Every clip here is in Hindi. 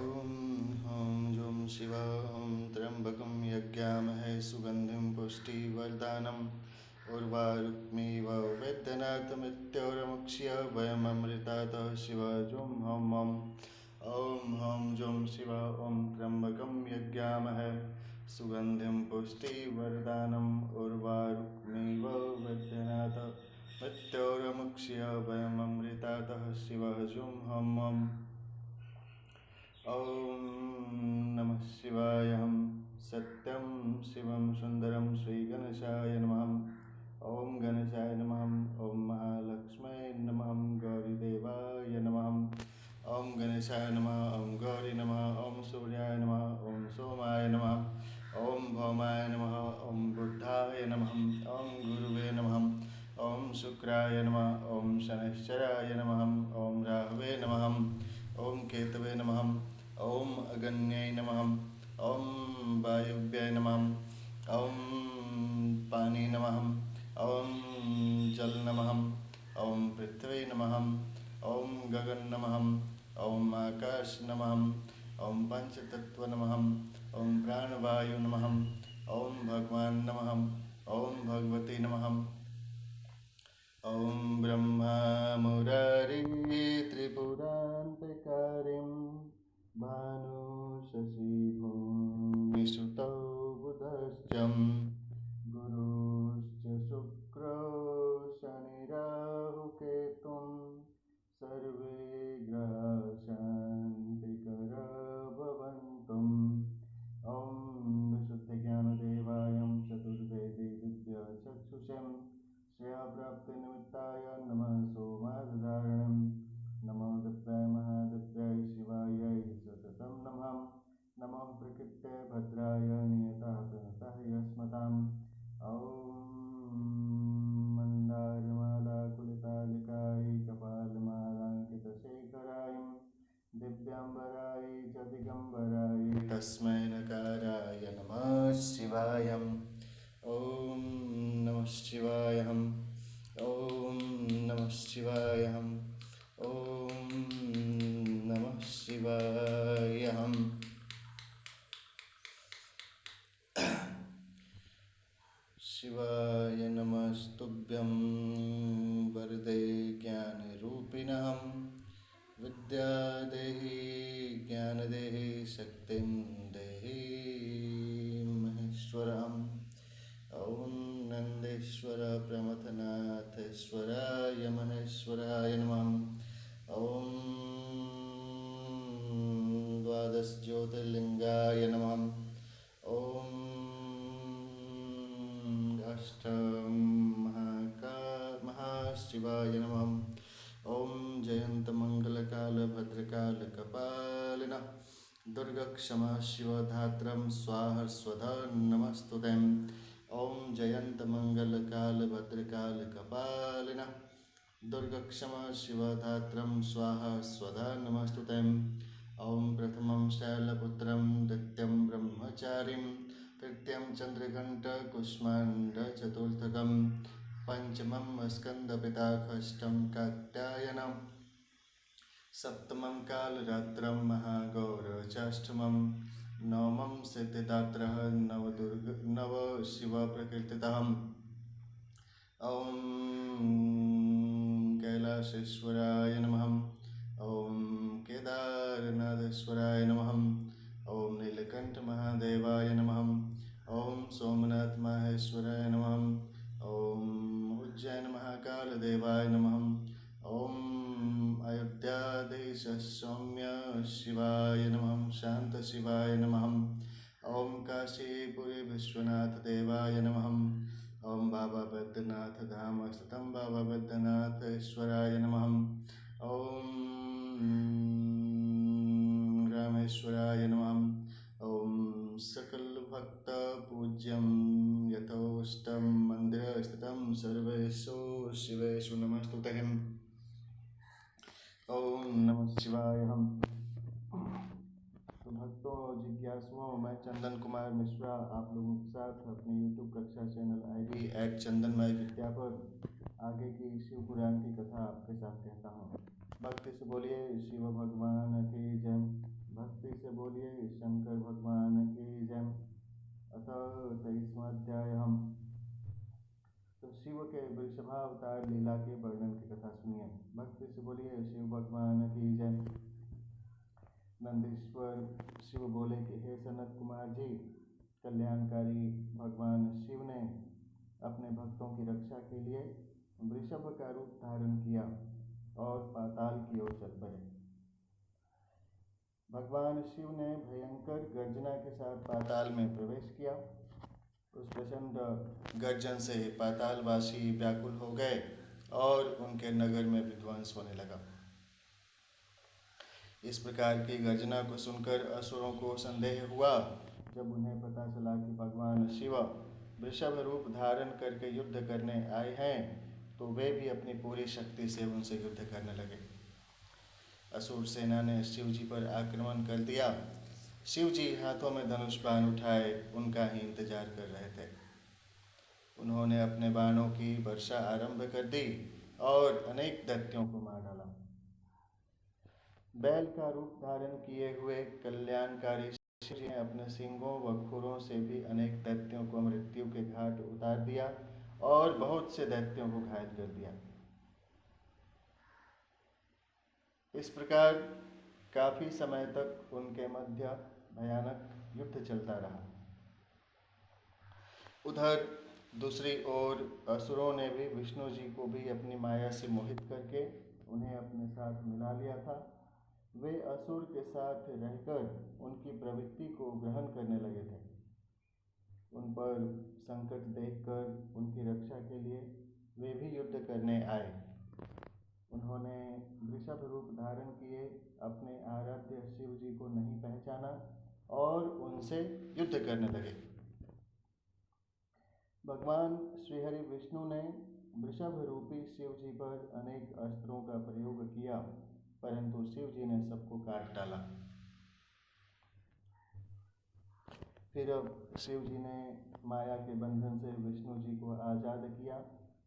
ॐ हं जुं शिवा ॐ त्र्यम्बकं यज्ञामहे सुगन्धिं पुष्टिवर्धनम् उर्वारुक्मिव वेद्यनाथमित्योरमुक्ष्य वयममृतातः शिव जुं हं ॐ हं जुं शिवा ॐ त्र्यम्बकं यज्ञामहे सुगन्धिं पुष्टिवर्धनम् उर्वारुक्मिव वेद्यनाथ मृत्योर्मुक्ष्य वयममृतातः शिव जुं हं ॐ नमः शिवाय सत्यं शिवं सुन्दरं श्रीगणेशाय नमः। ॐ गणेशाय नमः। ॐ महालक्ष्म्यै नमः। गौरीदेवाय नमः। ॐ गणेशाय नमः। ॐ गौरी नमः। ॐ सूर्याय नमः। ॐ सोमाय नमः। ॐ भौमाय नमः। ॐ बुद्धाय नमः। ॐ गुरुवे नमः। ॐ शुक्राय नमः। ॐ शनैश्चराय नमः। ॐ राहवे नमः। ॐ केतवे नमः। ॐ अगन्यै नमः। ॐ वायुव्यै नमः। ॐ पानी नमः। ॐ जल नमः। ॐ पृथ्वी नमः। ॐ गगन नमः। ॐ आकाश नमः। ॐ पंचतत्व नमः। ॐ प्राणवायु नमः। ॐ भगवान नमः। ॐ भगवती नमः। ॐ ब्रह्मा मुरारी त्रिपुरान्तकारिं भानु शशिभूमिसुतौ बुधश्च गुरुश्च शुक्रो शनिराहुकेतुं सर्वे ग्रहाः शान्तिकरा भवन्तु। ॐ विशुद्धज्ञानदेवाय चतुर्वेदी विद्याचक्षुषे श्रेयःप्राप्तिनिमित्ताय नमः सोमाधारणं नमो दिव्याय महादिव्याय शिवाय सततं नमः। नमो प्रकृते भद्राय नियतः प्रणतः यस्मताम्। ॐ मन्दारमालाकुलितालिकायै कपालमालाङ्कितशेखराय दिव्याम्बराय च दिगम्बराय तस्मै नकाराय नमः शिवाय। ॐ नमः शिवाय। ॐ नमः शिवाय। ॐ नमः शिवाय। शिवाय नमस्तुभ्यं वरदे ज्ञानरूपिणः विद्यादेहि ज्ञानदेहि शक्तिं देहि महेश्वरम्। ॐ नन्देश्वर प्रमथनाथेश्वराय महेश्वराय नमः। ॐ द्वादश ज्योतिर्लिंगाय नमः। ॐ अष्ट महाशिवाय नमः। ॐ जयंत मंगलकाल भद्रकाल कपालिनः दुर्गक्षमा शिवधात्रं स्वाहा स्वधा नमस्तुते। ॐ जयंत मंगलकाल भद्रकाल कपालिनः दुर्गक्षमा शिवधात्रं स्वाहा स्वधा नमस्तुते। ॐ प्रथमं शैलपुत्रं द्वितीयं ब्रह्मचारिं तृतीयं चन्द्रघण्टकुष्माण्डचतुर्थकं पंचमं स्कन्दपिताखष्टं कात्यायनं सप्तमं कालरात्रं महागौरचाष्टमं नवमं सिद्धिदात्रः नवशिवप्रकीर्तितः। ॐ कैलासेश्वराय नमः। ॐ केदारनाथेश्वराय नमः। ॐ नीलकंठ महादेवाय नमः। ॐ सोमनाथ माहेश्वराय नमः। ॐ उज्जैन महाकाल देवाय नमः। ॐ अयोध्याधीश सौम्य शिवाय नमः। शांत शिवाय नमः। ॐ काशीपुरी विश्वनाथ देवाय नमः। ॐ बाबा बैद्यनाथ धाम स्थितं बाबा बैद्यनाथेश्वराय नमः। ॐ रामेश्वराय नमः। ॐ सकल भक्त पूज्यं यथोष्टं मंदिर स्थितं सर्वेषु शिवेषु नमस्तुते। ॐ नमः शिवाय। तो भक्तों और जिज्ञासुओं, मैं चंदन कुमार मिश्रा आप लोगों के साथ अपने YouTube कक्षा चैनल ID @चंदनमय विद्या पर आगे की शिव पुराण की कथा आपके साथ कहता हूँ। भक्ति से बोलिए शिव भगवान की जय। भक्ति नंदीश्वर शिव बोले कि हे सनत कुमार जी, कल्याणकारी भगवान शिव ने अपने भक्तों की रक्षा के लिए वृषभ का रूप धारण किया और पाताल की ओर चल पड़े। भगवान शिव ने भयंकर गर्जना के साथ पाताल में प्रवेश किया। उस प्रचंड गर्जन से पातालवासी व्याकुल हो गए और उनके नगर में विध्वंस होने लगा। इस प्रकार की गर्जना को सुनकर असुरों को संदेह हुआ। जब उन्हें पता चला कि भगवान शिव वृषभ रूप धारण करके युद्ध करने आए हैं, तो वे भी अपनी पूरी शक्ति से उनसे युद्ध करने लगे। असुर सेना ने शिव जी पर आक्रमण कर दिया। शिव जी हाथों में धनुष बाण उठाए उनका ही इंतजार कर रहे थे। उन्होंने अपने बाणों की वर्षा आरंभ कर दी और अनेक दैत्यों को मार डाला। बैल का रूप धारण किए हुए कल्याणकारी शिव जी ने अपने सींगों व खुरों से भी अनेक दैत्यों को मृत्यु के घाट उतार दिया और बहुत से दैत्यों को घायल कर दिया। इस प्रकार काफी समय तक उनके मध्य भयानक युद्ध चलता रहा। उधर दूसरी ओर असुरों ने भी विष्णु जी को भी अपनी माया से मोहित करके उन्हें अपने साथ मिला लिया था। वे असुर के साथ रहकर उनकी प्रवृत्ति को ग्रहण करने लगे थे। उन पर संकट देखकर उनकी रक्षा के लिए वे भी युद्ध करने आए। उन्होंने वृषभ रूप धारण किए अपने आराध्य शिव जी को नहीं पहचाना और उनसे युद्ध करने लगे। भगवान श्रीहरि विष्णु ने वृषभ रूपी शिव जी पर अनेक अस्त्रों का प्रयोग किया, परंतु शिव जी ने सबको काट डाला। फिर शिव जी ने माया के बंधन से विष्णु जी को आज़ाद किया,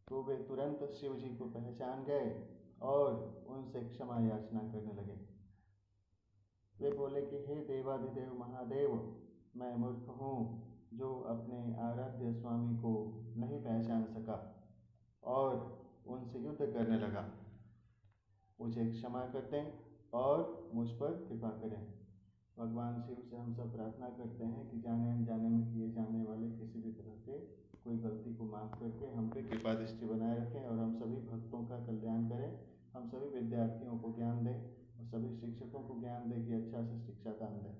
तो वे तुरंत शिव जी को पहचान गए और उनसे क्षमा याचना करने लगे। वे बोले कि हे देवाधिदेव महादेव, मैं मूर्ख हूँ जो अपने आराध्य स्वामी को नहीं पहचान सका और उनसे युद्ध करने लगा। मुझे क्षमा कर दें और मुझ पर कृपा करें। भगवान शिव से हम सब प्रार्थना करते हैं कि जाने अनजाने में किए जाने वाले किसी भी तरह के कोई गलती को माफ़ करके हम पे कृपा दृष्टि बनाए रखें और हम सभी भक्तों का कल्याण करें। हम सभी विद्यार्थियों को ज्ञान दें और सभी शिक्षकों को ज्ञान दें कि अच्छा से शिक्षा दान दें।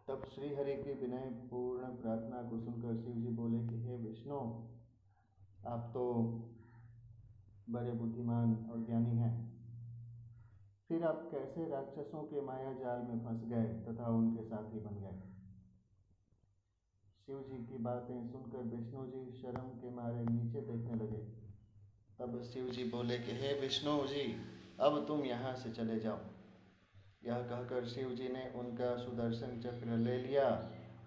तब श्री हरि की विनय पूर्ण प्रार्थना को सुनकर शिव जी बोले कि हे विष्णु, आप तो बड़े बुद्धिमान और ज्ञानी हैं, फिर आप कैसे राक्षसों के माया जाल में फंस गए तथा उनके साथी बन गए। शिव जी की बातें सुनकर विष्णु जी शर्म के मारे नीचे देखने लगे। तब शिव जी बोले कि हे विष्णु जी, अब तुम यहाँ से चले जाओ। यह कहकर शिव जी ने उनका सुदर्शन चक्र ले लिया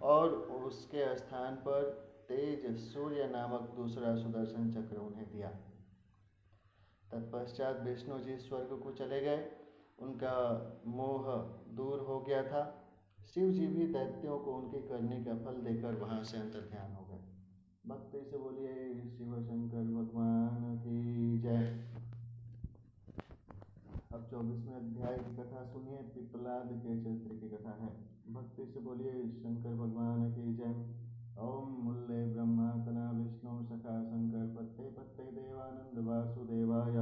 और उसके स्थान पर तेज सूर्य नामक दूसरा सुदर्शन चक्र उन्हें दिया। तत्पश्चात विष्णु जी स्वर्ग को चले गए। उनका मोह दूर हो गया था। शिव जी भी दैत्यों को उनके करने का फल देकर वहाँ से अंतर्ध्यान हो गए। भक्ति से बोलिए शिव शंकर भगवान की जय। अब 24वें अध्याय की कथा सुनिए। पिप्पलाद के चरित्र की कथा है। भक्ति से बोलिए शंकर भगवान की जय। ओम मुल्ले ब्रह्मा तना विष्णु सखा शंकर पत्ते पत्ते देवानंद वासुदेवाय।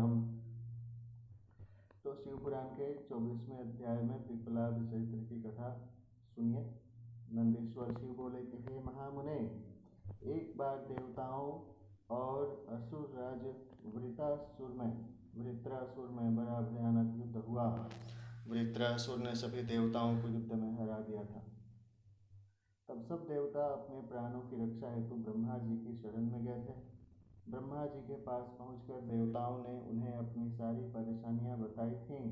तो शिव पुराण के 24वें अध्याय में पिप्पलाद चरित्र की कथा सुनिए। नंदीश्वर शिव बोले कि हे महामुने, एक बार देवताओं और असुर राज वृत्रासुर में बड़ा भयानक युद्ध हुआ। वृत्रासुर ने सभी देवताओं को युद्ध में हरा दिया था। तब सब देवता अपने प्राणों की रक्षा हेतु ब्रह्मा जी की शरण में गए थे। ब्रह्मा जी के पास पहुंचकर देवताओं ने उन्हें अपनी सारी परेशानियां बताई थीं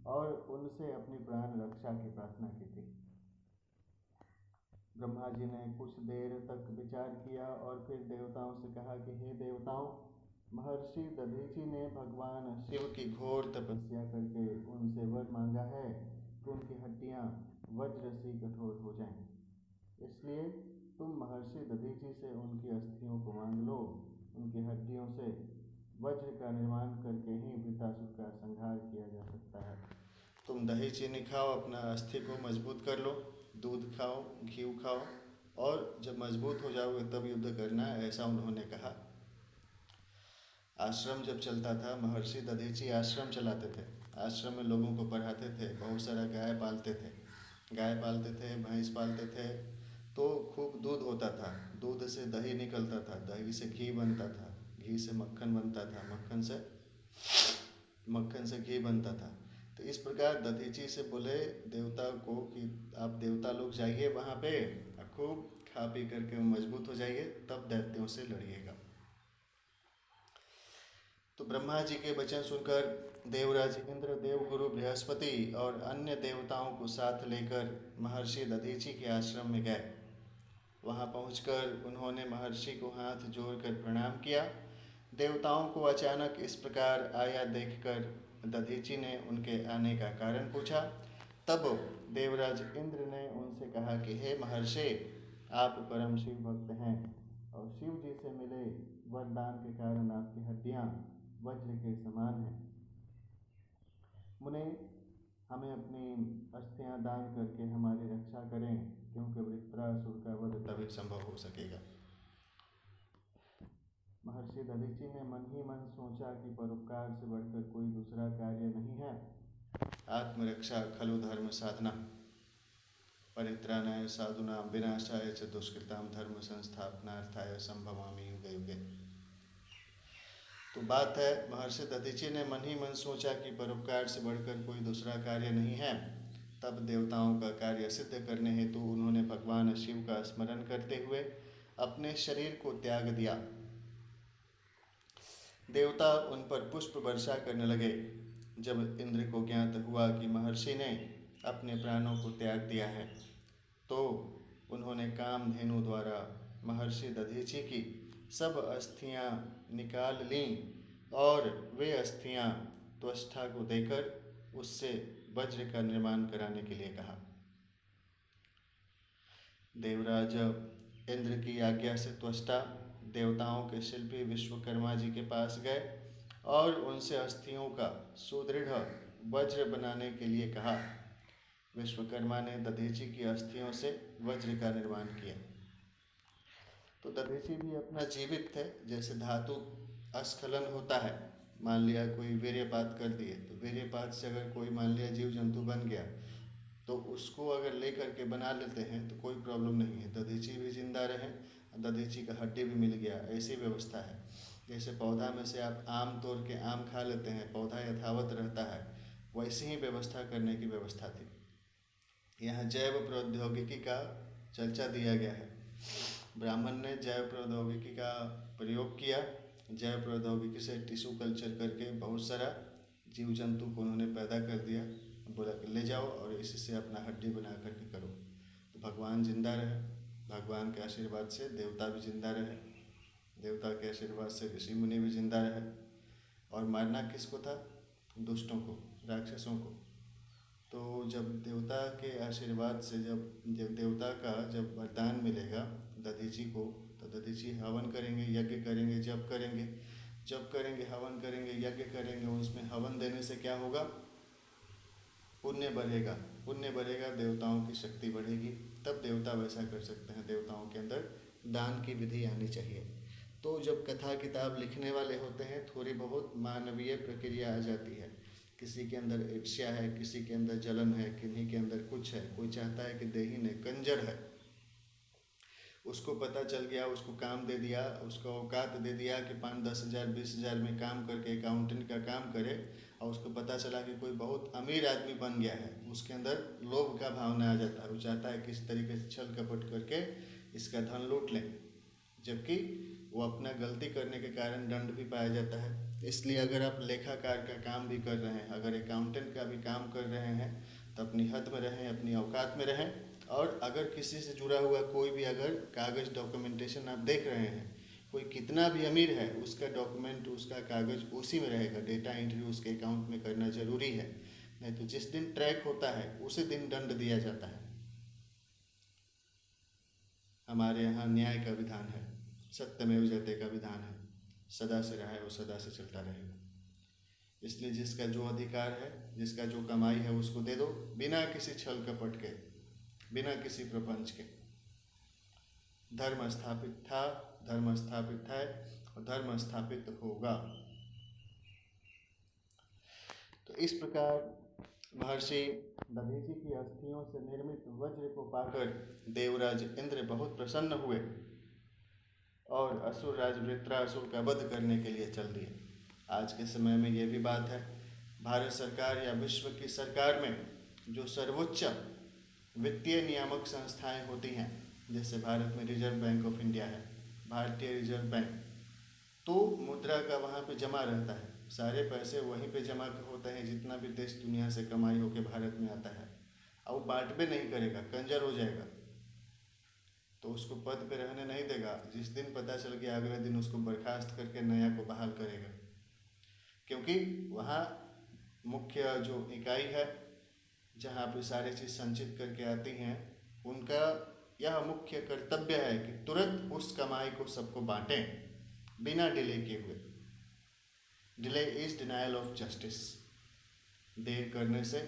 और उनसे अपनी प्राण रक्षा की प्रार्थना की थी। ब्रह्मा जी ने कुछ देर तक विचार किया और फिर देवताओं से कहा कि हे देवताओं, महर्षि दधीचि ने भगवान शिव की घोर तपस्या करके उनसे वर मांगा है कि उनकी हड्डियां वज्र सी कठोर हो जाएं। इसलिए तुम महर्षि दधीचि से उनकी अस्थियों को मांग लो। उनकी हड्डियों से वज्र का निर्माण करके ही वृत्तासुर का संहार किया जा सकता है। तुम दही चीनी खाओ, अपना अस्थि को मजबूत कर लो, दूध खाओ, घी खाओ, और जब मजबूत हो जाओगे तब युद्ध करना, ऐसा उन्होंने कहा। आश्रम जब चलता था, महर्षि दधीची आश्रम चलाते थे। आश्रम में लोगों को पढ़ाते थे, बहुत सारा गाय पालते थे, भैंस पालते थे। तो खूब दूध होता था, दूध से दही निकलता था, दही से घी बनता था, घी से मक्खन बनता था, मक्खन से घी बनता था। तो इस प्रकार दधीची से बोले देवता को कि आप देवता लोग जाइए वहाँ पे, खूब खा पी करके मजबूत हो जाइए, तब दैत्यों से लड़िएगा। तो ब्रह्मा जी के वचन सुनकर देवराज इंद्र, देवगुरु बृहस्पति और अन्य देवताओं को साथ लेकर महर्षि दधीची के आश्रम में गए। वहां पहुंचकर उन्होंने महर्षि को हाथ जोड़कर प्रणाम किया। देवताओं को अचानक इस प्रकार आया देखकर दधीची ने उनके आने का कारण पूछा। तब देवराज इंद्र ने उनसे कहा कि हे महर्षि, आप परम शिव भक्त हैं और शिव जी से मिले वरदान के कारण आपकी हड्डियां वज्र के समान हैं। मुने, हमें अपनी अस्थियां दान करके हमारी रक्षा करें, क्योंकि वृत्रासुर का वध तभी संभव हो सकेगा। महर्षि दधीची ने मन ही मन सोचा कि परोपकार से बढ़कर कोई दूसरा कार्य नहीं है। आत्मरक्षा खलु धर्म साधना, परित्राणाय साधूनां विनाशाय च दुष्कृतां धर्म संस्थापनार्थाय संभवामि युगे युगे। तो बात है, महर्षि दधीची ने मन ही मन सोचा कि परोपकार से बढ़कर कोई दूसरा कार्य नहीं है। तब देवताओं का कार्य सिद्ध करने हेतु उन्होंने भगवान शिव का स्मरण करते हुए अपने शरीर को त्याग दिया। देवता उन पर पुष्प वर्षा करने लगे। जब इंद्र को ज्ञात हुआ कि महर्षि ने अपने प्राणों को त्याग दिया है, तो उन्होंने कामधेनु द्वारा महर्षि दधीची की सब अस्थियां निकाल लीं और वे अस्थियां त्वष्टा को देकर उससे वज्र का निर्माण कराने के लिए कहा। देवराज इंद्र की आज्ञा से त्वष्टा देवताओं के शिल्पी विश्वकर्मा जी के पास गए और उनसे अस्थियों का सुदृढ़ वज्र बनाने के लिए कहा। विश्वकर्मा ने दधीची की अस्थियों से वज्र का निर्माण किया। तो दधीची भी अपना जीवित थे। जैसे धातु अस्खलन होता है, मान लिया कोई वीर्यपात कर दिए, तो वीर्यपात से अगर कोई मान लिया जीव जंतु बन गया, तो उसको अगर ले करके बना लेते हैं तो कोई प्रॉब्लम नहीं है। दधीची भी जिंदा रहे, दधीची का हड्डी भी मिल गया, ऐसी व्यवस्था है। जैसे पौधा में से आप आम तोड़ के आम खा लेते हैं, पौधा यथावत रहता है, वैसे ही व्यवस्था करने की व्यवस्था थी। यहाँ जैव प्रौद्योगिकी का चर्चा दिया गया है। ब्राह्मण ने जैव प्रौद्योगिकी का प्रयोग किया। जैव प्रौद्योगिकी से टिश्यू कल्चर करके बहुत सारा जीव जंतु को उन्होंने पैदा कर दिया। बोला कि ले जाओ और इससे अपना हड्डी बना करके करो। तो भगवान जिंदा रहे, भगवान के आशीर्वाद से देवता भी जिंदा रहे, देवता के आशीर्वाद से ऋषि मुनि भी जिंदा रहे। और मारना किसको था? दुष्टों को, राक्षसों को। तो जब देवता के आशीर्वाद से जब देवता का जब वरदान मिलेगा दधीची को, तो दधीची हवन करेंगे, यज्ञ करेंगे, जप करेंगे, हवन करेंगे, यज्ञ करेंगे। उसमें हवन देने से क्या होगा? पुण्य बढ़ेगा, पुण्य बढ़ेगा, देवताओं की शक्ति बढ़ेगी, तब देवता वैसा कर सकते हैं। देवताओं के अंदर दान की विधि आनी चाहिए। तो जब कथा किताब लिखने वाले होते हैं, थोड़ी बहुत मानवीय प्रक्रिया आ जाती है। किसी के अंदर ईर्ष्या है, किसी के अंदर जलन है, किन्हीं के अंदर कुछ है। कोई चाहता है कि देही ने कंजर है, उसको पता चल गया, उसको काम दे दिया, उसको औकात दे दिया कि 5-10 हज़ार 20 हज़ार में काम करके अकाउंटेंट का काम करे, और उसको पता चला कि कोई बहुत अमीर आदमी बन गया है, उसके अंदर लोभ का भावना आ जाता है। वो चाहता है किस तरीके से छल कपट करके इसका धन लूट लें, जबकि वो अपना गलती करने के कारण दंड भी पाया जाता है। इसलिए अगर आप लेखाकार का काम भी कर रहे हैं, अगर अकाउंटेंट का भी काम कर रहे हैं, तो अपनी हद में रहें, अपनी औकात में रहें। और अगर किसी से जुड़ा हुआ कोई भी अगर कागज़ डॉक्यूमेंटेशन आप देख रहे हैं, कोई कितना भी अमीर है, उसका डॉक्यूमेंट, उसका कागज़ उसी में रहेगा। डेटा एंट्री उसके अकाउंट में करना ज़रूरी है, नहीं तो जिस दिन ट्रैक होता है उसी दिन दंड दिया जाता है। हमारे यहाँ न्याय का विधान है, सत्यमेव जयते का विधान है। सदा से रहा है वो सदा से चलता रहेगा। इसलिए जिसका जो अधिकार है, जिसका जो कमाई है उसको दे दो, बिना किसी छल कपट के, बिना किसी प्रपंच के। धर्म स्थापित था, धर्म स्थापित है और धर्म स्थापित होगा। तो इस प्रकार महर्षि दधीचि की अस्थियों से निर्मित वज्र को पाकर देवराज इंद्र बहुत प्रसन्न हुए और असुरराज वृत्रासुर का वध करने के लिए चल दिए। आज के समय में ये भी बात है, भारत सरकार या विश्व की सरकार में जो सर्वोच्च वित्तीय नियामक संस्थाएं होती हैं, जैसे भारत में रिजर्व बैंक ऑफ इंडिया है, भारतीय रिजर्व बैंक, तो मुद्रा का वहाँ पे जमा रहता है, सारे पैसे वहीं पे जमा होते हैं, जितना भी देश दुनिया से कमाई होकर भारत में आता है। और वो बांटबे नहीं करेगा, कंजर हो जाएगा, तो उसको पद पे रहने नहीं देगा। जिस दिन पता चल गया अगले दिन उसको बर्खास्त करके नया को बहाल करेगा, क्योंकि वहाँ मुख्य जो इकाई है जहाँ पे सारी चीज़ संचित करके आती हैं, उनका यह मुख्य कर्तव्य है कि तुरंत उस कमाई को सबको बांटें बिना डिले किए हुए। Delay is denial of justice. देर करने से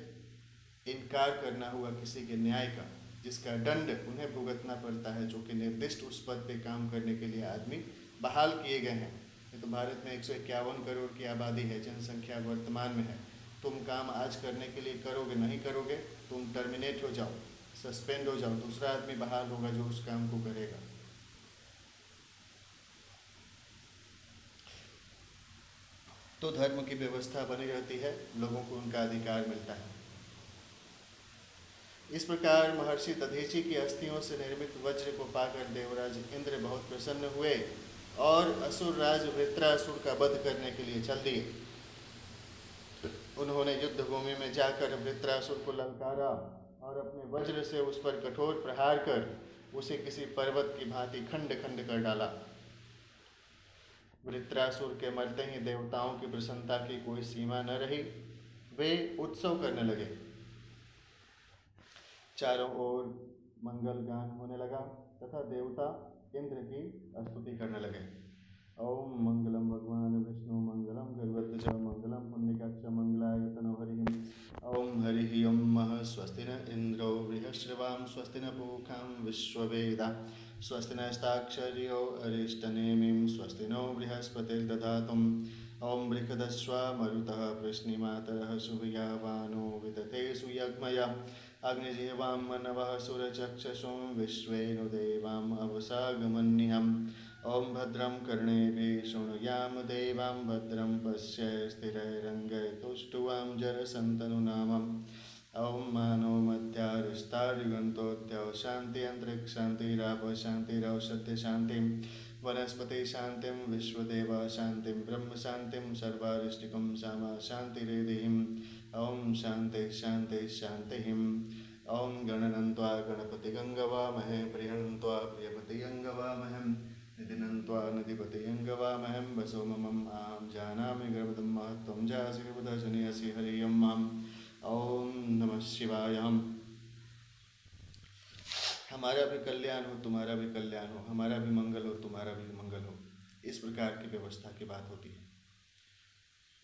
इनकार करना हुआ किसी के न्याय का, जिसका दंड उन्हें भुगतना पड़ता है, जो कि निर्दिष्ट उस पद पे काम करने के लिए आदमी बहाल किए गए हैं। ये तो भारत में 151 करोड़ की आबादी है, जनसंख्या वर्तमान में है। तुम काम आज करने के लिए करोगे, नहीं करोगे तुम टर्मिनेट हो जाओ, सस्पेंड हो जाओ, दूसरा आदमी बहाल होगा जो उस काम को करेगा। तो धर्म की व्यवस्था बनी रहती है, लोगों को उनका अधिकार मिलता है। इस प्रकार महर्षि दधीचि की अस्थियों से निर्मित वज्र को पाकर देवराज इंद्र बहुत प्रसन्न हुए और असुर राज वृत्रासुर का वध करने के लिए चल दिए। उन्होंने युद्ध भूमि में जाकर वृत्रासुर को ललकारा और अपने वज्र से उस पर कठोर प्रहार कर उसे किसी पर्वत की भांति खंड खंड कर डाला। वृत्रासुर के मरते ही देवताओं की प्रसन्नता की कोई सीमा न रही, वे उत्सव करने लगे। चारों ओर मंगल गान होने लगा तथा देवता इंद्र की स्तुति करने लगे। ओम मंगलम भगवान विष्णु मंगलम गरुड़ध्वज मंगलम पुण्यकाक्ष मंगलाय तनो हरिः। ओम हरिः ओम मः स्वस्ति न इंद्रो बृहस्रवां स्वस्ति न पूषा विश्ववेदाः स्वस्ति नस्ताक्षर्यो अरिष्टनेमिं स्वस्ति नो बृहस्पतिर्दधातु। ओम बृहदस्वा मरुतः प्रश्निमातरः सुभयावानो विदते सुयज्ञया अग्निजीवां मनवः सुरचक्षुषुं विश्वेनु देवाम् अवसागमन्यहम्। ओम भद्रं कर्णेभिः शृणुयाम देवां भद्रं पश्य स्थिरैरङ्गैस्तुष्टुवां जरसन्तनुनामम्। ओम मानो मध्यारुष्टारिगन्तोऽद्यौ शान्ति अन्तरिक्षान्तिराप शान्तिरौषध्य शान्तिं वनस्पति शान्तिं विश्वदेव शान्तिं ब्रह्म शान्तिं सर्वारिष्टिकं सामा शान्तिरेधिं। ओम शान्ति शान्ति शान्तिः। ओम गणनन्त्वा गणपति गंगवामहे प्रियन्त्वा प्रियपति गंगवामहे निधिनन्त्वा निधिपति गंगवामहे वसो मम आं जानामि गर्भदं महत्त्वं जासि गर्भदशनियसि हरि ओं मां। ओम नमः शिवाय। हमारा भी कल्याण हो, तुम्हारा भी कल्याण हो, हमारा भी मंगल हो, तुम्हारा भी मंगल हो, इस प्रकार की व्यवस्था की बात होती है।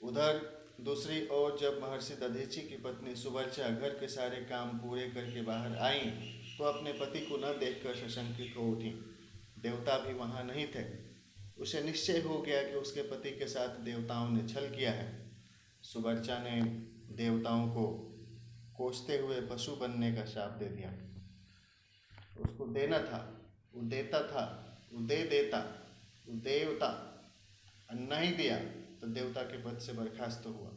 उधर दूसरी ओर जब महर्षि दधीचि की पत्नी सुवर्चा घर के सारे काम पूरे करके बाहर आईं तो अपने पति को न देखकर सशंकित हो उठी। देवता भी वहाँ नहीं थे। उसे निश्चय हो गया कि उसके पति के साथ देवताओं ने छल किया है। सुवर्चा ने देवताओं को कोसते हुए पशु बनने का शाप दे दिया। उसको देना था, वो देता था, वो दे देता, वो देवता, नहीं दिया तो देवता के पद से बर्खास्त हुआ।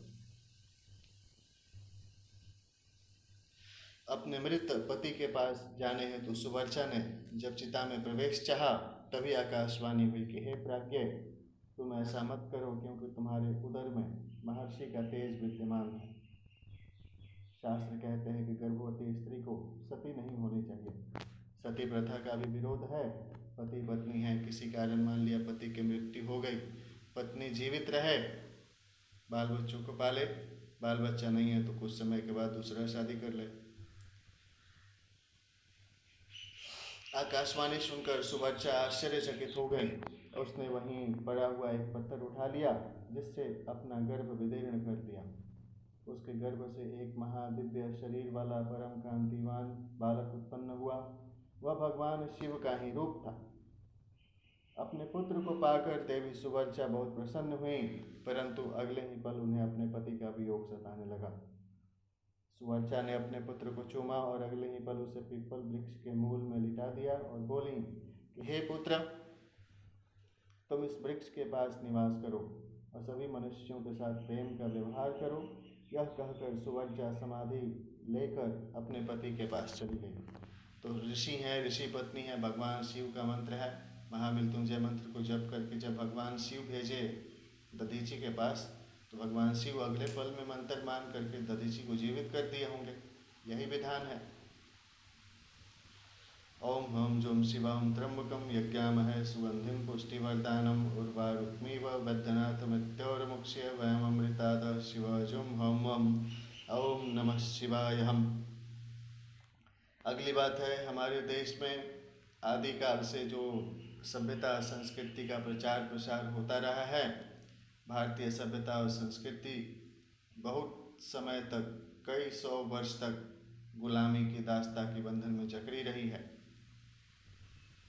अपने मृत पति के पास जाने हेतु सुवर्चा ने जब चिता में प्रवेश चाहा तभी आकाशवाणी हुई कि हे प्राज्ञ, तुम ऐसा मत करो क्योंकि तुम्हारे उदर में महर्षि का तेज विद्यमान है। शास्त्र कहते हैं कि गर्भवती स्त्री को सती नहीं होनी चाहिए। सती प्रथा का भी विरोध है। पति पत्नी है, किसी कारण मान लिया पति की मृत्यु हो गई, पत्नी जीवित रहे, बाल बच्चों को पाले, बाल बच्चा नहीं है तो कुछ समय के बाद दूसरा शादी कर ले। आकाशवाणी सुनकर सुवर्चा आश्चर्यचकित हो गई। उसने वहीं पड़ा हुआ एक पत्थर उठा लिया, जिससे अपना गर्भ विदीर्ण कर दिया। उसके गर्भ से एक महादिव्य शरीर वाला परम कांतिवान बालक उत्पन्न हुआ। वह भगवान शिव का ही रूप था। अपने पुत्र को पाकर देवी सुवर्चा बहुत प्रसन्न हुई, परंतु अगले ही पल उन्हें अपने पति का वियोग सताने लगा। सुवर्चा ने अपने पुत्र को चूमा और अगले ही पल उसे पीपल वृक्ष के मूल में लिटा दिया और बोली कि हे पुत्र, तुम इस वृक्ष के पास निवास करो और सभी मनुष्यों के साथ प्रेम का व्यवहार करो। यह कहकर सुवर्चा समाधि लेकर अपने पति के पास चली गई। तो ऋषि हैं, ऋषि पत्नी है, भगवान शिव का मंत्र है। महामृत्युंजय मंत्र को जप करके जब भगवान शिव भेजे दधीची के पास, तो भगवान शिव अगले पल में मंत्र मान करके दधीची को जीवित कर दिए होंगे। यही विधान है। ओम हम जुम शिवम त्र्यंबकम यज्ञामहे सुगंधिम पुष्टिवर्धनम उर्वारुक्मीव बद्धनाथ मृत्योर्मुक्ष्य वयम अमृताद शिव जुम हम ओम नमः शिवाय हम। अगली बात है, हमारे देश में आदिकाल से जो सभ्यता संस्कृति का प्रचार प्रसार होता रहा है। भारतीय सभ्यता और संस्कृति बहुत समय तक, कई सौ वर्ष तक गुलामी की दास्ता के बंधन में जकड़ी रही है।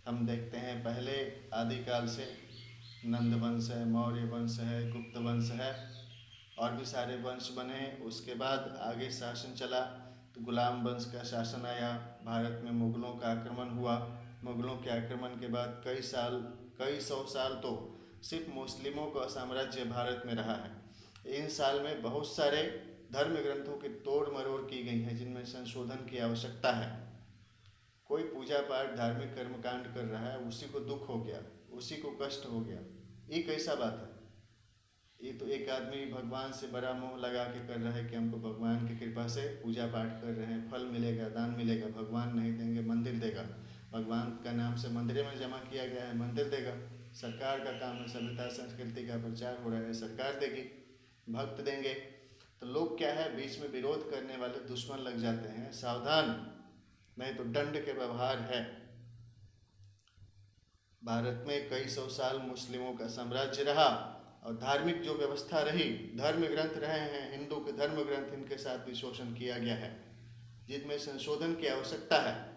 हम देखते हैं पहले आदिकाल से नंद वंश है, मौर्य वंश है, गुप्त वंश है और भी सारे वंश बने। उसके बाद आगे शासन चला तो गुलाम वंश का शासन आया। भारत में मुगलों का आक्रमण हुआ। मुगलों के आक्रमण के बाद कई सौ साल तो सिर्फ मुस्लिमों का साम्राज्य भारत में रहा है। इन साल में बहुत सारे धर्म ग्रंथों की तोड़ मरोड़ की गई है, जिनमें संशोधन की आवश्यकता है। कोई पूजा पाठ धार्मिक कर्मकांड कर रहा है, उसी को दुख हो गया, उसी को कष्ट हो गया। ये कैसा बात है? ये तो एक आदमी भगवान से बड़ा मोह लगा के कर रहा है कि हमको भगवान की कृपा से पूजा पाठ कर रहे हैं, फल मिलेगा, दान मिलेगा। भगवान नहीं देंगे, मंदिर देगा। भगवान का नाम से मंदिर में जमा किया गया है, मंदिर देगा। सरकार का काम है, सभ्यता संस्कृति का प्रचार हो रहा है, सरकार देगी, भक्त देंगे। तो लोग क्या है, बीच में विरोध करने वाले दुश्मन लग जाते हैं। सावधान, नहीं तो दंड के व्यवहार है। भारत में कई सौ साल मुस्लिमों का साम्राज्य रहा और धार्मिक जो व्यवस्था रही, धर्म ग्रंथ रहे हैं, हिंदू के धर्म ग्रंथ, इनके साथ भी शोषण किया गया है, जिनमें संशोधन की आवश्यकता है।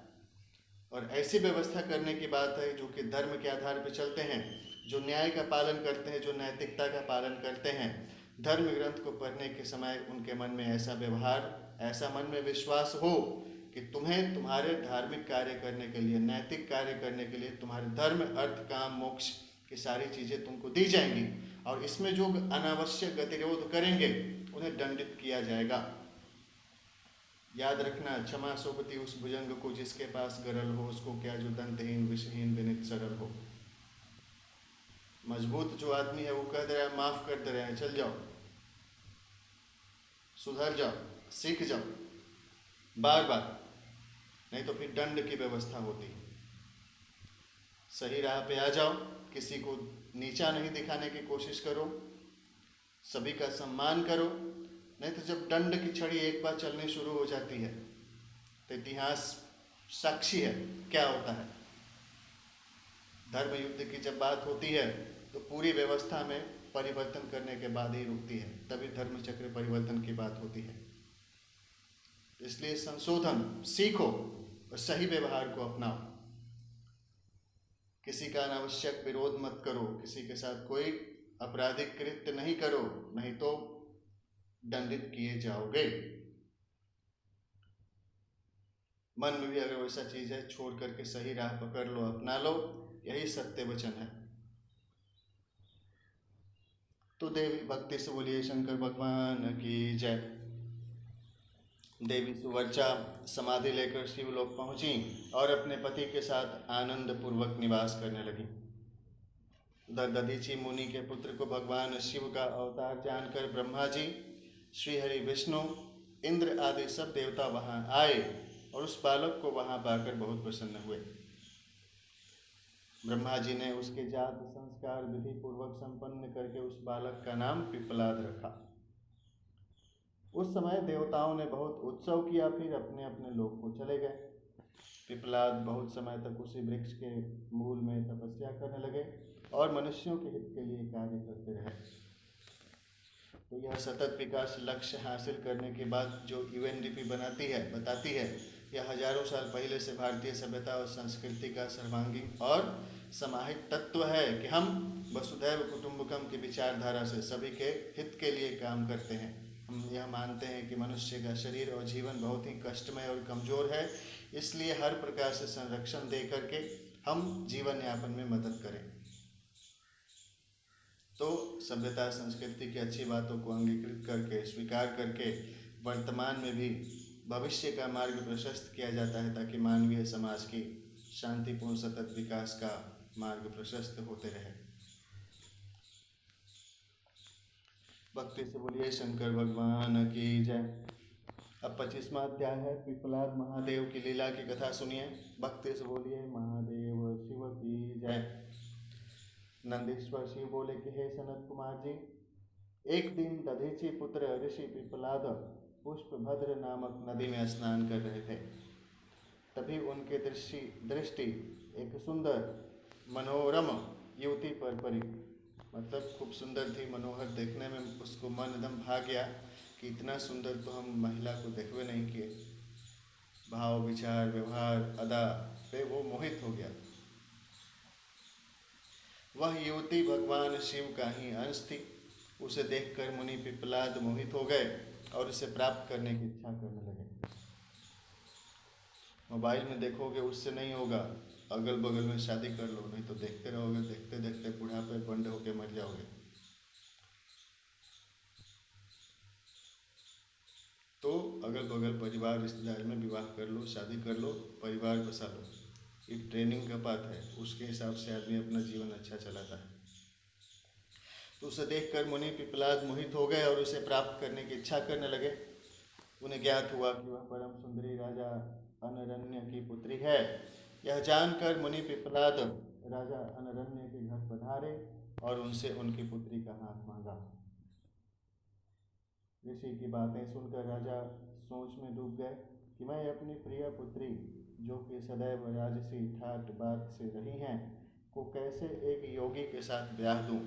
और ऐसी व्यवस्था करने की बात है जो कि धर्म के आधार पर चलते हैं, जो न्याय का पालन करते हैं, जो नैतिकता का पालन करते हैं। धर्म ग्रंथ को पढ़ने के समय उनके मन में ऐसा व्यवहार, ऐसा मन में विश्वास हो कि तुम्हें तुम्हारे धार्मिक कार्य करने के लिए, नैतिक कार्य करने के लिए तुम्हारे धर्म, अर्थ, काम, मोक्ष की सारी चीज़ें तुमको दी जाएंगी और इसमें जो अनावश्यक गतिरोध करेंगे उन्हें दंडित किया जाएगा। याद रखना, क्षमा सोबती उस भुजंग को जिसके पास गरल हो, उसको क्या जो दंतहीन विषहीन विनित सरल हो। मजबूत जो आदमी है वो कह दे रहा है, माफ कर दे रहे हैं, चल जाओ, सुधर जाओ, सीख जाओ बार बार, नहीं तो फिर दंड की व्यवस्था होती। सही राह पे आ जाओ, किसी को नीचा नहीं दिखाने की कोशिश करो, सभी का सम्मान करो। नहीं तो जब दंड की छड़ी एक बार चलनी शुरू हो जाती है तो इतिहास साक्षी है क्या होता है। धर्म युद्ध की जब बात होती है तो पूरी व्यवस्था में परिवर्तन करने के बाद ही रुकती है, तभी धर्म चक्र परिवर्तन की बात होती है। इसलिए संशोधन सीखो और सही व्यवहार को अपनाओ। किसी का अनावश्यक विरोध मत करो, किसी के साथ कोई आपराधिक कृत्य नहीं करो, नहीं तो दंडित किए जाओगे। मन में भी अगर वैसा चीज है, छोड़ करके सही राह पकड़ लो, अपना लो, यही सत्य वचन है। तो देवी भक्ति से बोलिए शंकर भगवान की जय। देवी सुवर्चा समाधि लेकर शिवलोक पहुंची और अपने पति के साथ आनंद पूर्वक निवास करने लगी। दधीची मुनि के पुत्र को भगवान शिव का अवतार जानकर ब्रह्मा जी, श्रीहरि, विष्णु, इंद्र आदि सब देवता वहां आए और उस बालक को वहां पाकर बहुत प्रसन्न हुए। ब्रह्मा जी ने उसके जात संस्कार विधि पूर्वक संपन्न करके उस बालक का नाम पिप्पलाद रखा। उस समय देवताओं ने बहुत उत्सव किया, फिर अपने अपने लोक को चले गए। पिपलाद बहुत समय तक उसी वृक्ष के मूल में तपस्या करने लगे और मनुष्यों के हित के लिए कार्य करते रहे। तो यह सतत विकास लक्ष्य हासिल करने के बाद जो यूएनडीपी बताती है, यह हजारों साल पहले से भारतीय सभ्यता और संस्कृति का सर्वांगीण और समाहित तत्व है कि हम वसुधैव कुटुंबकम की विचारधारा से सभी के हित के लिए काम करते हैं। हम यह मानते हैं कि मनुष्य का शरीर और जीवन बहुत ही कष्टमय और कमज़ोर है, इसलिए हर प्रकार से संरक्षण दे करके हम जीवन यापन में मदद करें। तो सभ्यता संस्कृति की अच्छी बातों को अंगीकृत करके स्वीकार करके वर्तमान में भी भविष्य का मार्ग प्रशस्त किया जाता है, ताकि मानवीय समाज की शांतिपूर्ण सतत विकास का मार्ग प्रशस्त होते रहे। भक्ति से बोलिए शंकर भगवान की जय। अब 25वां अध्याय है, पिपलाद महादेव की लीला की कथा सुनिए। भक्ति से बोलिए महादेव शिव की जय। नंदीश्वर शिव बोले कि हे सनत कुमार जी, एक दिन दधीची पुत्र ऋषि पिपलाद पुष्पभद्र नामक नदी में स्नान कर रहे थे। तभी उनके दृष्टि एक सुंदर मनोरम युवती पर पड़ी। मतलब खूब सुंदर थी, मनोहर, देखने में उसको मन एकदम भा गया कि इतना सुंदर तो हम महिला को देखबे नहीं किए। भाव विचार व्यवहार अदा पे वो मोहित हो गया। वह युवती भगवान शिव का ही अंश थी। उसे देखकर मुनि पिपलाद मोहित हो गए और उसे प्राप्त करने की इच्छा करने लगे। मोबाइल में देखोगे उससे नहीं होगा, अगल बगल में शादी कर लो, नहीं तो देखते रहोगे, देखते देखते बुढ़ापे बंद होके मर जाओगे। तो अगल बगल परिवार रिश्तेदार में विवाह कर लो, शादी कर लो, परिवार बसा लो। ये ट्रेनिंग का बात है, उसके हिसाब से आदमी अपना जीवन अच्छा चलाता है। तो उसे देखकर मुनि पिपलाद मोहित हो गए और उसे प्राप्त करने की इच्छा करने लगे। उन्हें ज्ञात हुआ कि वह परम सुंदरी राजा अनरण्य की पुत्री है। यह जानकर मुनि पिपलाद राजा अनरण्य के घर पधारे और उनसे उनकी पुत्री का हाथ मांगा। ऋषि की बातें सुनकर राजा सोच में डूब गए कि मैं अपनी प्रिय पुत्री, जो कि सदैव राजसी ठाट बात से रही हैं, को कैसे एक योगी के साथ ब्याह दूं,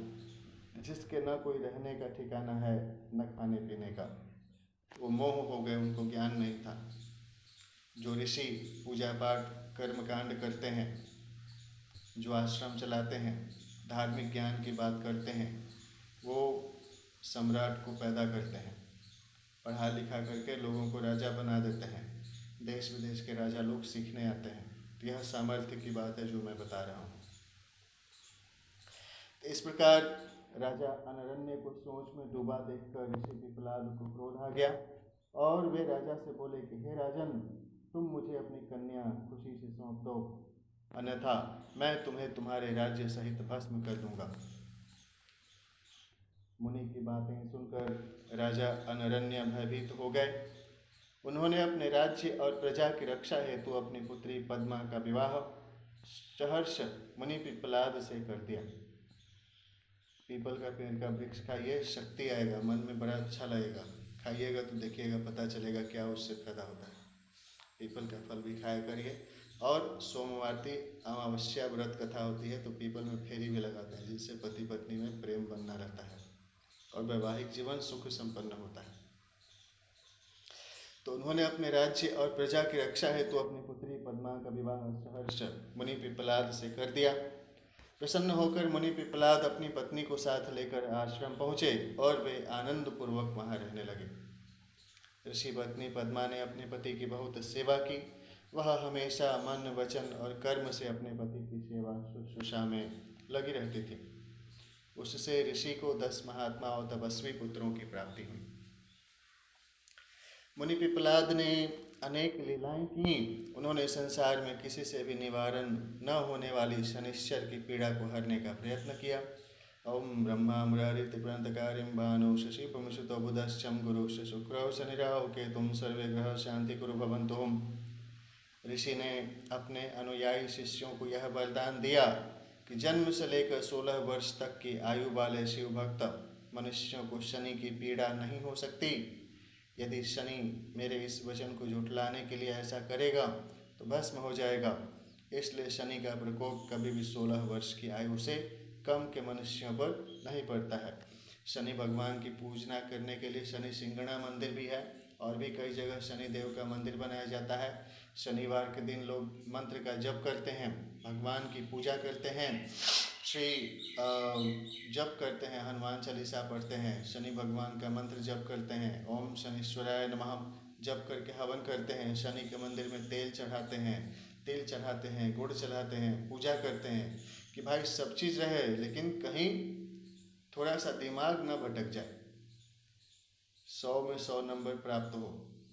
जिसके न कोई रहने का ठिकाना है न खाने पीने का। वो मोह हो गए, उनको ज्ञान नहीं था। जो ऋषि पूजा पाठ कर्मकांड करते हैं, जो आश्रम चलाते हैं, धार्मिक ज्ञान की बात करते हैं, वो सम्राट को पैदा करते हैं, पढ़ा लिखा करके लोगों को राजा बना देते हैं। देश विदेश के राजा लोग सीखने आते हैं। तो यह सामर्थ्य की बात है जो मैं बता रहा हूँ। इस प्रकार राजा अनरण्य को सोच में डूबा देखकर ऋषि पिपलाद को क्रोध आ गया और वे राजा से बोले कि हे राजन, तुम मुझे अपनी कन्या खुशी से सौंप दो, अन्यथा मैं तुम्हें तुम्हारे राज्य सहित भस्म कर दूंगा। मुनि की बातें सुनकर राजा अनरण्य भयभीत हो गए। उन्होंने अपने राज्य और प्रजा की रक्षा हेतु अपनी पुत्री पद्मा का विवाह सहर्ष मुनि पिपलाद से कर दिया। पीपल का पेड़ का वृक्ष खाइए, शक्ति आएगा, मन में बड़ा अच्छा लगेगा। खाइएगा तो देखिएगा, पता चलेगा क्या उससे फायदा होता है। पीपल का फल भी खाया करिए। और सोमवार अमावस्या व्रत कथा होती है तो पीपल में फेरी भी लगाते हैं, जिससे पति पत्नी में प्रेम बना रहता है और वैवाहिक जीवन सुख संपन्न होता है। तो उन्होंने अपने राज्य और प्रजा की रक्षा हेतु अपनी पुत्री पद्मा का विवाह सहर्ष मुनि पिपलाद से कर दिया। प्रसन्न होकर मुनि पिपलाद अपनी पत्नी को साथ लेकर आश्रम पहुँचे और वे आनंद पूर्वक वहाँ रहने लगे। ऋषि पत्नी पद्मा ने अपने पति की बहुत सेवा की। वह हमेशा मन वचन और कर्म से अपने पति की सेवा शुश्रूषा में लगी रहती थी। उससे ऋषि को 10 महात्मा और तपस्वी पुत्रों की प्राप्ति हुई। मुनि पिपलाद ने अनेक लीलाएं की। उन्होंने संसार में किसी से भी निवारण न होने वाली शनिश्चर की पीड़ा को हरने का प्रयत्न किया। ओम ब्रह्मा मुरारित्रिपुरंतकारिं भानु शशिपुंसुतो बुधश्चम गुरुश्च शुक्रौ शनिराहु केतुं सर्वे ग्रह शांति कुरु भवन्तु। ऋषि ने अपने अनुयायी शिष्यों को यह वरदान दिया कि जन्म से लेकर 16 वर्ष तक की आयु वाले शिव भक्त मनुष्यों को शनि की पीड़ा नहीं हो सकती। यदि शनि मेरे इस वचन को झुठलाने के लिए ऐसा करेगा तो भस्म हो जाएगा। इसलिए शनि का प्रकोप कभी भी 16 वर्ष की आयु से कम के मनुष्यों पर नहीं पड़ता है। शनि भगवान की पूजना करने के लिए शनि सिंगणा मंदिर भी है और भी कई जगह शनि देव का मंदिर बनाया जाता है। शनिवार के दिन लोग मंत्र का जप करते हैं, भगवान की पूजा करते हैं, जप करते हैं, हनुमान चालीसा पढ़ते हैं, शनि भगवान का मंत्र जप करते हैं, ओम शनीश्वराय नमः जप करके हवन करते हैं, शनि के मंदिर में तेल चढ़ाते हैं, गुड़ चढ़ाते हैं, पूजा करते हैं कि भाई सब चीज़ रहे लेकिन कहीं थोड़ा सा दिमाग न भटक जाए, 100 में 100 नंबर प्राप्त हो।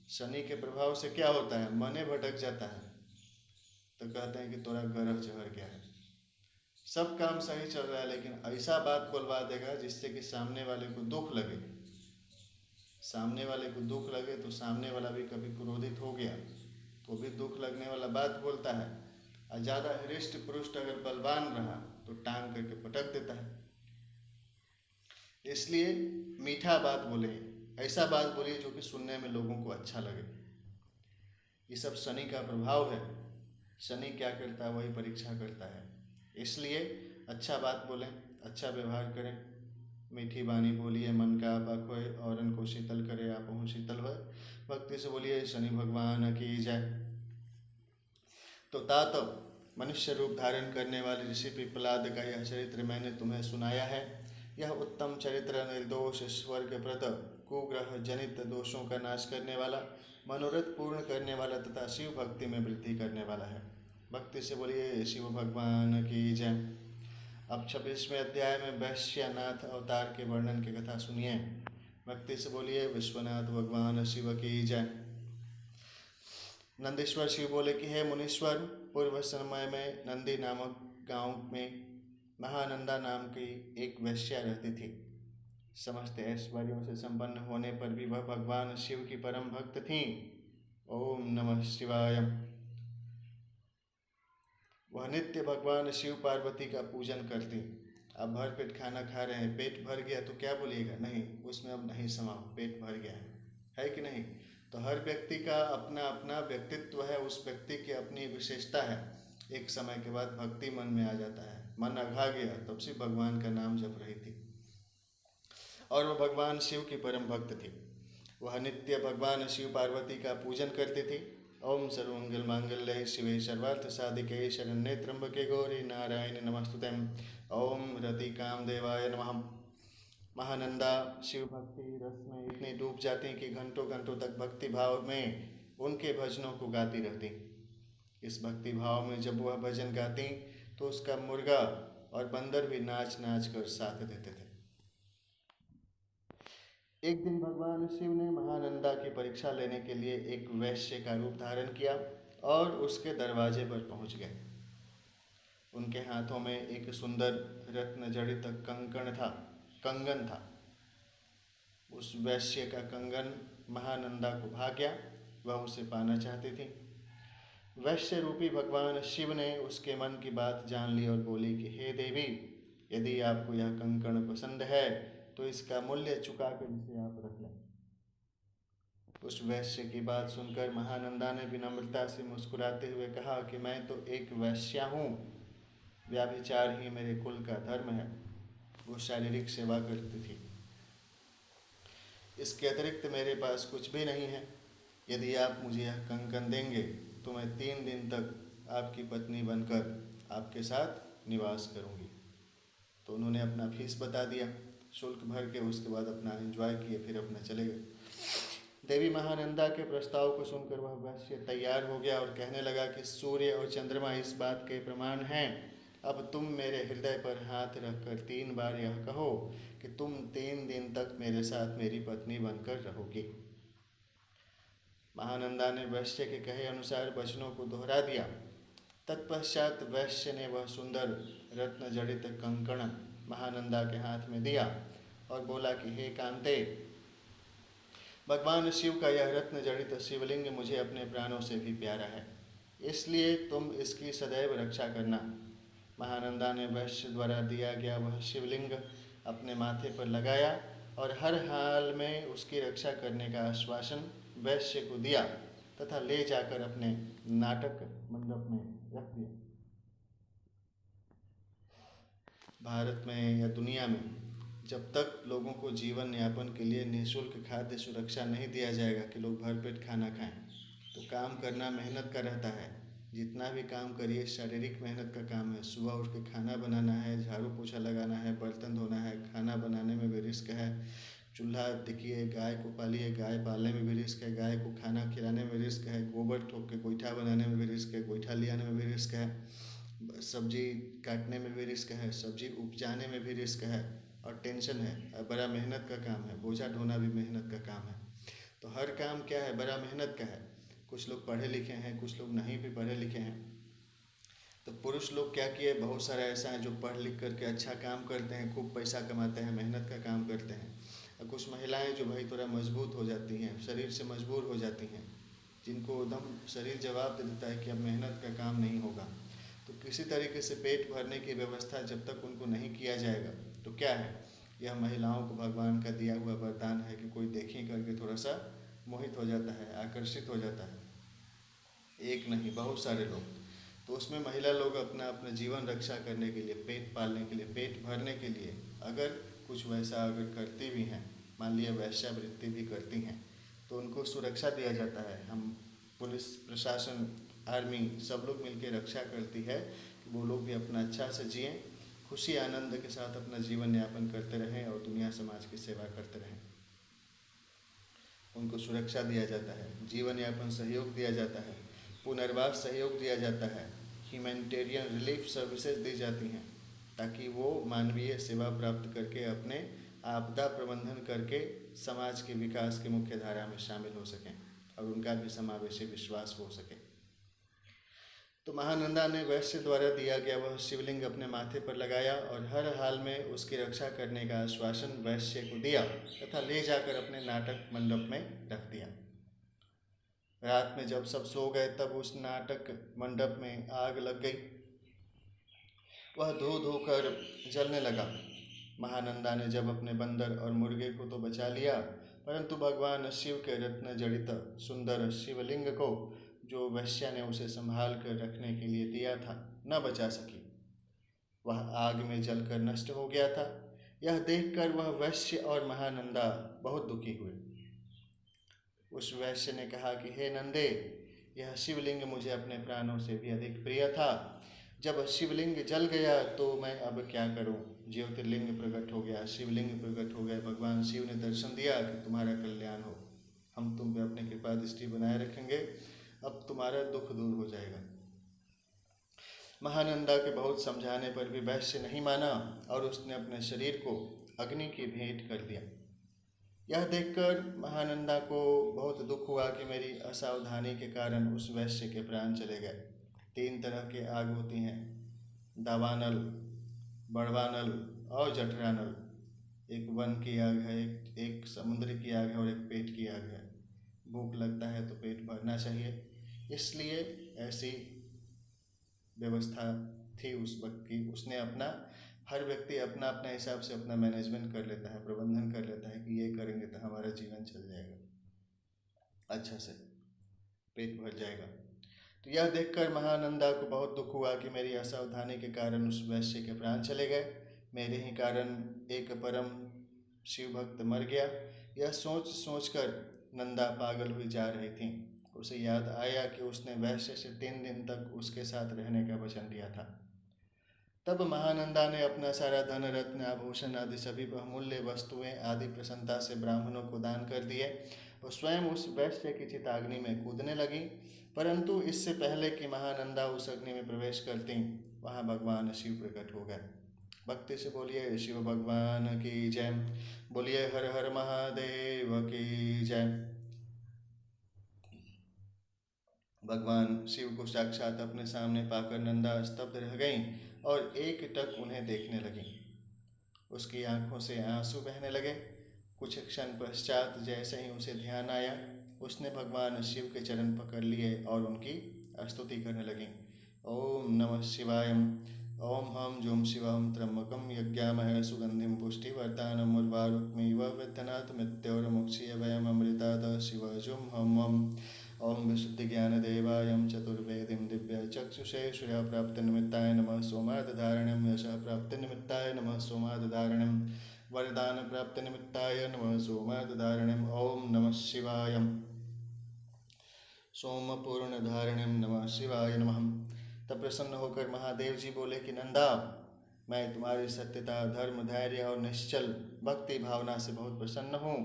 शनि के प्रभाव से क्या होता है, मन भटक जाता है तो कहते हैं कि तोरा ग्रह जहर गया है। सब काम सही चल रहा है लेकिन ऐसा बात बोलवा देगा जिससे कि सामने वाले को दुख लगे। सामने वाले को दुख लगे तो सामने वाला भी कभी क्रोधित हो गया तो भी दुख लगने वाला बात बोलता है, और ज़्यादा हृष्ट पुरुष अगर बलवान रहा तो टांग करके पटक देता है। इसलिए मीठा बात बोले, ऐसा बात बोलिए जो कि सुनने में लोगों को अच्छा लगे। ये सब शनि का प्रभाव है। शनि क्या करता है, वही परीक्षा करता है। इसलिए अच्छा बात बोलें, अच्छा व्यवहार करें, मीठी बानी बोलिए, मन का आप होए और को शीतल करे, आप हूँ शीतल होए। भक्ति से बोलिए शनि भगवान की जय। तो तात मनुष्य रूप धारण करने वाले ऋषि पिपलाद का यह चरित्र मैंने तुम्हें सुनाया है। यह उत्तम चरित्र निर्दोष, स्वर्गप्रद, कुग्रह जनित दोषों का नाश करने वाला, मनोरथ पूर्ण करने वाला तथा शिव भक्ति में वृद्धि करने वाला है। भक्ति से बोलिए शिव भगवान की जय। अब 26वें अध्याय में वैश्यनाथ अवतार के वर्णन की कथा सुनिए। भक्ति से बोलिए विश्वनाथ भगवान शिव की जय। नंदीश्वर शिव बोले कि हे मुनीश्वर, पूर्व समय में नंदी नामक गांव में महानंदा नाम की एक वैश्या रहती थी। समस्त ऐश्वर्यों से संपन्न होने पर भी वह भगवान शिव की परम भक्त थीं। ओम नमः शिवाय। वह नित्य भगवान शिव पार्वती का पूजन करती। अब भर पेट खाना खा रहे हैं, पेट भर गया तो क्या बोलिएगा, नहीं उसमें अब नहीं समाओ, पेट भर गया है कि नहीं। तो हर व्यक्ति का अपना अपना व्यक्तित्व है, उस व्यक्ति की अपनी विशेषता है। एक समय के बाद भक्ति मन में आ जाता है, मन अघा गया, तब से भगवान का नाम जप रही थी और वह भगवान शिव की परम भक्त थी। वह नित्य भगवान शिव पार्वती का पूजन करती थी। ओम सर्वमंगल मांगल्ये शिवे सर्वार्थ साधिके शरण्ये त्र्यंबके गौरी नारायण नमस्तुते। ओम रति कामदेवाय नमः। महानंदा शिव भक्ति रस में इतनी डूब जाती कि घंटों घंटों तक भक्ति भाव में उनके भजनों को गाती रहती। इस भक्ति भाव में जब वह भजन गाती तो उसका मुर्गा और बंदर भी नाच नाच कर साथ देते थे। एक दिन भगवान शिव ने महानंदा की परीक्षा लेने के लिए एक वैश्य का रूप धारण किया और उसके दरवाजे पर पहुंच गए। उनके हाथों में एक सुंदर रत्न जड़ित कंगन था। उस वैश्य का कंगन महानंदा को भा गया, वह उसे पाना चाहती थी। वैश्य रूपी भगवान शिव ने उसके मन की बात जान ली और बोली कि हे देवी, यदि आपको यह कंकण पसंद है तो इसका मूल्य चुका कर इसे आप रख लें। उस वैश्य की बात सुनकर महानंदा ने विनम्रता से मुस्कुराते हुए कहा कि मैं तो एक वैश्या हूँ, व्याभिचार ही मेरे कुल का धर्म है। वो शारीरिक सेवा करती थी, इसके अतिरिक्त मेरे पास कुछ भी नहीं है। यदि आप मुझे यह कंकन देंगे तो मैं 3 दिन तक आपकी पत्नी बनकर आपके साथ निवास करूंगी। तो उन्होंने अपना फीस बता दिया, शुल्क भर के उसके बाद अपना एंजॉय किए, फिर अपना चले गए। देवी महानंदा के प्रस्ताव को सुनकर वह वैश्य तैयार हो गया और कहने लगा कि सूर्य और चंद्रमा इस बात के प्रमाण हैं। अब तुम मेरे हृदय पर हाथ रखकर 3 बार यह कहो कि तुम 3 दिन तक मेरे साथ मेरी पत्नी बनकर रहोगी। महानंदा ने वैश्य के कहे अनुसार वचनों को दोहरा दिया। तत्पश्चात वैश्य ने वह सुंदर रत्न जड़ित कंकण महानंदा के हाथ में दिया और बोला कि हे कांते, भगवान शिव का यह रत्न जड़ित शिवलिंग मुझे अपने प्राणों से भी प्यारा है, इसलिए तुम इसकी सदैव रक्षा करना। महानंदा ने वैश्य द्वारा दिया गया वह शिवलिंग अपने माथे पर लगाया और हर हाल में उसकी रक्षा करने का आश्वासन वैश्य को दिया तथा ले जाकर अपने नाटक मंडप में रख दिया। भारत में या दुनिया में जब तक लोगों को जीवन यापन के लिए निःशुल्क खाद्य सुरक्षा नहीं दिया जाएगा कि लोग भरपेट खाना खाएं, तो काम करना मेहनत का रहता है। जितना भी काम करिए शारीरिक मेहनत का काम है। सुबह उठ के खाना बनाना है, झाड़ू पोछा लगाना है, बर्तन धोना है, खाना बनाने में भी रिस्क है। चूल्हा देखिए, गाय को पालिए, गाय पालने में भी रिस्क है, गाय को खाना खिलाने में रिस्क है, गोबर ठोक के गोईठा बनाने में भी रिस्क है, गोईठा ले आने में भी रिस्क है, सब्जी काटने में भी रिस्क है, सब्जी उपजाने में भी रिस्क है और टेंशन है। और बड़ा मेहनत का काम है। बोझा ढोना भी मेहनत का काम है। तो हर काम क्या है, बड़ा मेहनत का है। कुछ लोग पढ़े लिखे हैं, कुछ लोग नहीं भी पढ़े लिखे हैं। तो पुरुष लोग क्या किए, बहुत सारा ऐसा है जो पढ़ लिख करके अच्छा काम करते हैं, खूब पैसा कमाते हैं, मेहनत का काम करते हैं। और कुछ महिलाएं जो भाई थोड़ा मजबूत हो जाती हैं, शरीर से मजबूर हो जाती हैं, जिनको एकदम शरीर जवाब दे देता है कि अब मेहनत का काम नहीं होगा। तो किसी तरीके से पेट भरने की व्यवस्था जब तक उनको नहीं किया जाएगा, तो क्या है, यह महिलाओं को भगवान का दिया हुआ वरदान है कि कोई देखी करके थोड़ा सा मोहित हो जाता है, आकर्षित हो जाता है। एक नहीं, बहुत सारे लोग। तो उसमें महिला लोग अपना अपना जीवन रक्षा करने के लिए, पेट पालने के लिए, पेट भरने के लिए अगर कुछ वैसा अगर करती भी हैं, मान लिया वैश्यावृत्ति भी करती हैं, तो उनको सुरक्षा दिया जाता है। हम पुलिस प्रशासन, आर्मी सब लोग मिलकर रक्षा करती है कि वो लोग भी अपना अच्छा से जिएं, खुशी आनंद के साथ अपना जीवन यापन करते रहें और दुनिया समाज की सेवा करते रहें। उनको सुरक्षा दिया जाता है, जीवन यापन सहयोग दिया जाता है, पुनर्वास सहयोग दिया जाता है, ह्यूमैनिटेरियन रिलीफ सर्विसेज दी जाती हैं, ताकि वो मानवीय सेवा प्राप्त करके अपने आपदा प्रबंधन करके समाज के विकास की मुख्य धारा में शामिल हो सकें और उनका भी समावेशी विश्वास हो सके। तो महानंदा ने वैश्य द्वारा दिया गया वह शिवलिंग अपने माथे पर लगाया और हर हाल में उसकी रक्षा करने का आश्वासन वैश्य को दिया तथा ले जाकर अपने नाटक मंडप में रख दिया। रात में जब सब सो गए तब उस नाटक मंडप में आग लग गई। वह धो धो कर जलने लगा। महानंदा ने जब अपने बंदर और मुर्गे को तो बचा लिया, परंतु भगवान शिव के रत्न जड़ित सुंदर शिवलिंग को, जो वैश्या ने उसे संभाल कर रखने के लिए दिया था, न बचा सकी। वह आग में जलकर नष्ट हो गया था। यह देखकर वह वैश्य और महानंदा बहुत दुखी हुए। उस वैश्य ने कहा कि हे नंदे, यह शिवलिंग मुझे अपने प्राणों से भी अधिक प्रिय था। जब शिवलिंग जल गया तो मैं अब क्या करूं? ज्योतिर्लिंग प्रकट हो गया, शिवलिंग प्रकट हो गया। भगवान शिव ने दर्शन दिया कि तुम्हारा कल्याण हो, हम तुम पे अपनी कृपा दृष्टि बनाए रखेंगे, अब तुम्हारा दुख दूर हो जाएगा। महानंदा के बहुत समझाने पर भी वैश्य नहीं माना और उसने अपने शरीर को अग्नि की भेंट कर दिया। यह देखकर महानंदा को बहुत दुख हुआ कि मेरी असावधानी के कारण उस वैश्य के प्राण चले गए। 3 तरह के आग होती हैं, दावानल, बड़वानल और जठरानल। एक वन की आग है, एक समुद्र की आग है और एक पेट की आग है। भूख लगता है तो पेट भरना चाहिए, इसलिए ऐसी व्यवस्था थी उस वक्त की। उसने अपना, हर व्यक्ति अपना अपना हिसाब से अपना मैनेजमेंट कर लेता है, प्रबंधन कर लेता है कि ये करेंगे तो हमारा जीवन चल जाएगा, अच्छा से पेट भर जाएगा। तो यह देखकर महानंदा को बहुत दुख हुआ कि मेरी असावधानी के कारण उस वैश्य के प्राण चले गए, मेरे ही कारण एक परम शिव भक्त मर गया। यह सोच सोच कर नंदा पागल हुई जा रही थी। उसे याद आया कि उसने वैश्य से 3 दिन तक उसके साथ रहने का वचन लिया था। तब महानंदा ने अपना सारा धन, रत्न, आभूषण आदि सभी बहुमूल्य वस्तुएं आदि प्रसन्नता से ब्राह्मणों को दान कर दिए और स्वयं उस वैश्य की चिताग्नि में कूदने लगी। परंतु इससे पहले कि महानंदा उस अग्नि में प्रवेश करती, वहाँ भगवान शिव प्रकट हो गए। भक्ति से बोलिए शिव भगवान की जय, बोलिए हर हर महादेव की जय। भगवान शिव को साक्षात अपने सामने पाकर नंदा स्तब्ध रह गईं और एकटक उन्हें देखने लगीं। उसकी आंखों से आंसू बहने लगे। कुछ क्षण पश्चात जैसे ही उसे ध्यान आया, उसने भगवान शिव के चरण पकड़ लिए और उनकी स्तुति करने लगी। ओम नमः शिवाय। ओम हम जुम शिवम त्र्यंबकम यज्ञामहे सुगंधिम पुष्टिवर्धनम उर्वारुकमिव विद्धनाथ मृत्योर्मुक्षीय वयम अमृतात् शिव जुम हम। ओम विशुद्धिज्ञानदेवायं चतुर्वेदीं दिव्यचक्षुषे श्रियप्राप्तिनिमित्ताय नमः सोमादधारणं यशः प्राप्तिनिमित्ताय नमः सोमादधारणं वरदानप्राप्तिनिमित्ताय नमः सोमादधारणं ओम नमः शिवाय सोमपूर्णधारणं नमः शिवाय नमः। तब प्रसन्न होकर महादेव जी बोले कि नंदा, मैं तुम्हारी सत्यता, धर्म, धैर्य और निश्चल भक्ति भावना से बहुत प्रसन्न हूँ।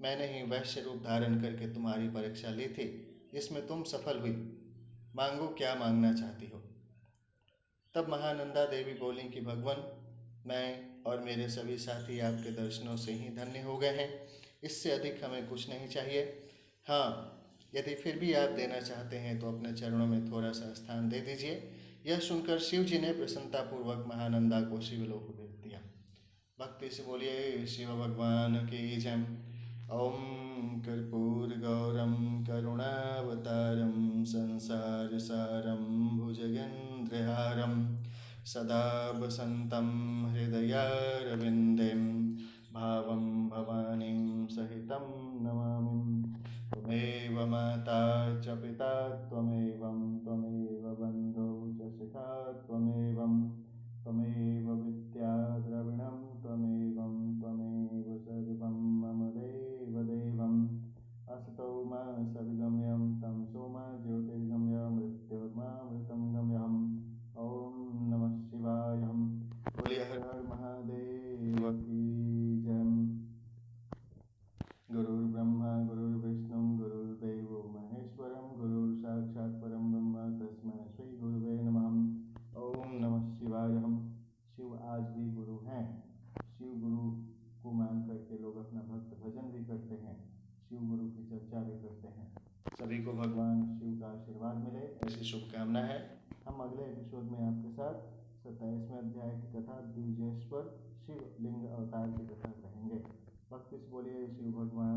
मैंने ही वैश्य रूप धारण करके तुम्हारी परीक्षा ली थी, इसमें तुम सफल हुई। मांगो, क्या मांगना चाहती हो। तब महानंदा देवी बोली कि भगवान, मैं और मेरे सभी साथी आपके दर्शनों से ही धन्य हो गए हैं, इससे अधिक हमें कुछ नहीं चाहिए। हाँ, यदि फिर भी आप देना चाहते हैं तो अपने चरणों में थोड़ा सा स्थान दे दीजिए। यह सुनकर शिव जी ने प्रसन्नतापूर्वक महानंदा को शिवलोक भेज दिया। भक्ति से बोलिए शिव भगवान की जय। ओम कर्पूर गौरम करुणावतारम संसार सारम भुजगेन्द्रहारम सदा वसंतं हृदयारविंदें भावं भवानीं सहितं नमामि। त्वमेव माता च पिता त्वमेव बन्धुः च सखा त्वमेव विद्या द्रविणं त्वमेव सर्वं मम देवदेवम्। असतो मा सद्गम्यं तमसो मा ज्योतिर्गम्यं मृत्योर्मामृतं गम्यम्। ओम नमः शिवाय। बोलिए हर हर महादेव की जय। गुरुर्ब्रह्मा गुरुर्विष्णु गुरुर्देवो महेश्वरं गुरुर् साक्षात् परं ब्रह्म तस्मै श्री गुरुवे नमः। ओम नमः शिवाय। शिव आज भी गुरु हैं। शिव गुरु को मान करके लोग अपना भक्त भजन भी करते हैं, शिव गुरु की चर्चा भी करते हैं। सभी को भगवान शिव का आशीर्वाद मिले, ऐसी शुभकामना है। हम अगले एपिसोड में आपके साथ 27वें अध्याय की कथा द्विजेश्वर शिव लिंग अवतार की कथा कहेंगे। भक्ति से बोलिए शिव भगवान